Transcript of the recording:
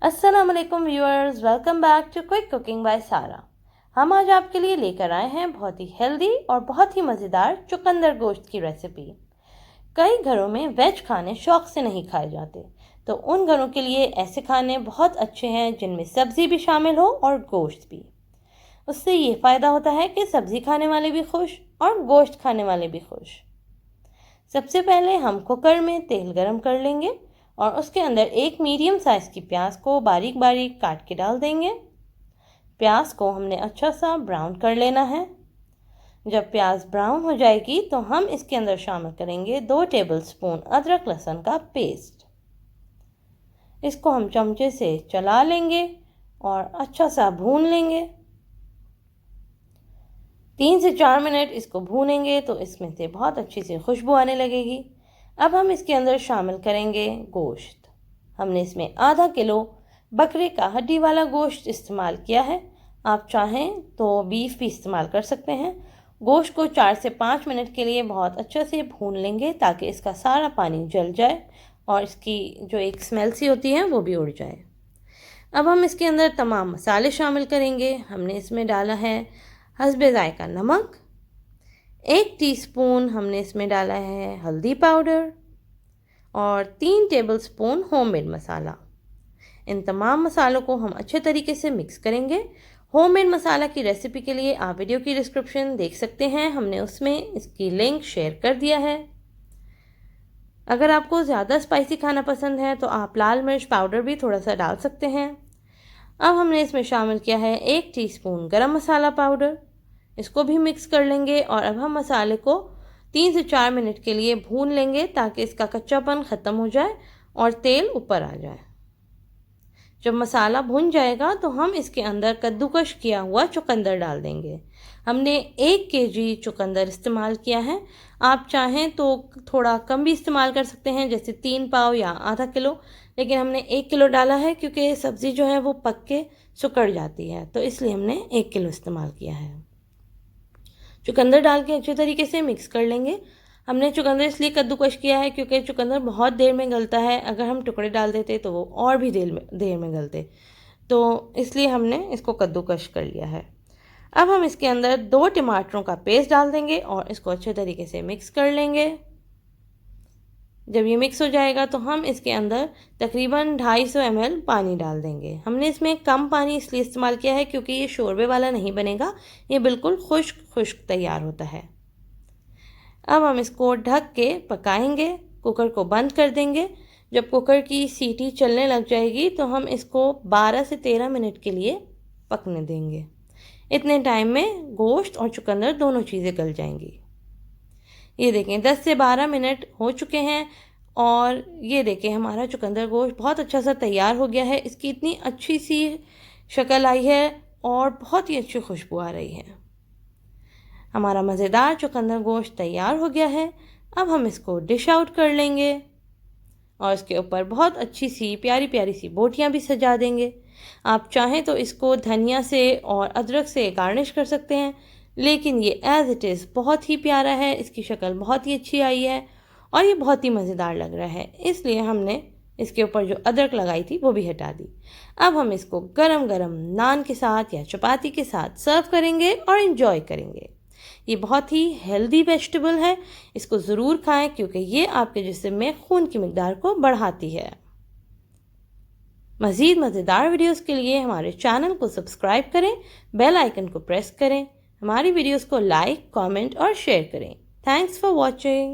अस्सलाम वालेकुम viewers, welcome back to quick cooking by Sara. हम आज आपके लिए लेकर आए हैं बहुत ही हेल्दी और बहुत ही मज़ेदार चुकंदर गोश्त की रेसिपी। कई घरों में वेज खाने शौक से नहीं खाए जाते, तो उन घरों के लिए ऐसे खाने बहुत अच्छे हैं जिनमें सब्ज़ी भी शामिल हो और गोश्त भी। उससे ये फ़ायदा होता है कि सब्ज़ी खाने वाले भी खुश और गोश्त खाने वाले भी खुश। सबसे पहले हम कुकर में तेल गरम कर लेंगे और उसके अंदर एक मीडियम साइज़ की प्याज को बारीक बारीक काट के डाल देंगे। प्याज को हमने अच्छा सा ब्राउन कर लेना है। जब प्याज ब्राउन हो जाएगी तो हम इसके अंदर शामिल करेंगे 2 टेबलस्पून अदरक लहसुन का पेस्ट। इसको हम चमचे से चला लेंगे और अच्छा सा भून लेंगे। 3 से 4 मिनट इसको भूनेंगे तो इसमें से बहुत अच्छी सी खुशबू आने लगेगी। अब हम इसके अंदर शामिल करेंगे गोश्त। हमने इसमें आधा किलो बकरे का हड्डी वाला गोश्त इस्तेमाल किया है। आप चाहें तो बीफ भी इस्तेमाल कर सकते हैं। गोश्त को 4 से 5 मिनट के लिए बहुत अच्छे से भून लेंगे ताकि इसका सारा पानी जल जाए और इसकी जो एक स्मेल सी होती है वो भी उड़ जाए। अब हम इसके अंदर तमाम मसाले शामिल करेंगे। हमने इसमें डाला है हस्बे ज़ायका नमक, 1 टीस्पून हमने इसमें डाला है हल्दी पाउडर और 3 टेबलस्पून होममेड मसाला। इन तमाम मसालों को हम अच्छे तरीके से मिक्स करेंगे। होममेड मसाला की रेसिपी के लिए आप वीडियो की डिस्क्रिप्शन देख सकते हैं, हमने उसमें इसकी लिंक शेयर कर दिया है। अगर आपको ज़्यादा स्पाइसी खाना पसंद है तो आप लाल मिर्च पाउडर भी थोड़ा सा डाल सकते हैं। अब हमने इसमें शामिल किया है 1 टीस्पून गरम मसाला पाउडर। इसको भी मिक्स कर लेंगे और अब हम मसाले को 3 से 4 मिनट के लिए भून लेंगे ताकि इसका कच्चापन ख़त्म हो जाए और तेल ऊपर आ जाए। जब मसाला भुन जाएगा तो हम इसके अंदर कद्दूकश किया हुआ चुकंदर डाल देंगे। हमने 1 केजी चुकंदर इस्तेमाल किया है। आप चाहें तो थोड़ा कम भी इस्तेमाल कर सकते हैं, जैसे 3 पाव या आधा किलो, लेकिन हमने 1 किलो डाला है क्योंकि सब्ज़ी जो है वो पक के सिकुड़ जाती है, तो इसलिए हमने 1 किलो इस्तेमाल किया है। चुकंदर डाल के अच्छे तरीके से मिक्स कर लेंगे। हमने चुकंदर इसलिए कद्दूकश किया है क्योंकि चुकंदर बहुत देर में गलता है। अगर हम टुकड़े डाल देते तो वो और भी देर में गलते, तो इसलिए हमने इसको कद्दूकश कर लिया है। अब हम इसके अंदर 2 टमाटरों का पेस्ट डाल देंगे और इसको अच्छे तरीके से मिक्स कर लेंगे। जब ये मिक्स हो जाएगा तो हम इसके अंदर तकरीबन 250 ml पानी डाल देंगे। हमने इसमें कम पानी इसलिए इस्तेमाल किया है क्योंकि ये शोरबे वाला नहीं बनेगा, ये बिल्कुल खुश्क तैयार होता है। अब हम इसको ढक के पकाएंगे। कुकर को बंद कर देंगे। जब कुकर की सीटी चलने लग जाएगी तो हम इसको 12 से 13 मिनट के लिए पकने देंगे। इतने टाइम में गोश्त और चुकंदर दोनों चीज़ें गल जाएंगी। ये देखें 10 से 12 मिनट हो चुके हैं और ये देखें हमारा चुकंदर गोश्त बहुत अच्छा सा तैयार हो गया है। इसकी इतनी अच्छी सी शक्ल आई है और बहुत ही अच्छी खुशबू आ रही है। हमारा मज़ेदार चुकंदर गोश्त तैयार हो गया है। अब हम इसको डिश आउट कर लेंगे और इसके ऊपर बहुत अच्छी सी प्यारी प्यारी सी बोटियाँ भी सजा देंगे। आप चाहें तो इसको धनिया से और अदरक से गार्निश कर सकते हैं, लेकिन ये एज़ इट इज़ बहुत ही प्यारा है। इसकी शक्ल बहुत ही अच्छी आई है और ये बहुत ही मज़ेदार लग रहा है, इसलिए हमने इसके ऊपर जो अदरक लगाई थी वो भी हटा दी। अब हम इसको गरम गरम नान के साथ या चपाती के साथ सर्व करेंगे और इन्जॉय करेंगे। ये बहुत ही हेल्दी वेजिटेबल है, इसको ज़रूर खाएं क्योंकि ये आपके जिस्म में खून की मिकदार को बढ़ाती है। मज़ीद मज़ेदार वीडियोस के लिए हमारे चैनल को सब्सक्राइब करें, बेल आइकन को प्रेस करें, हमारी वीडियोस को लाइक, कमेंट और शेयर करें। Thanks for watching.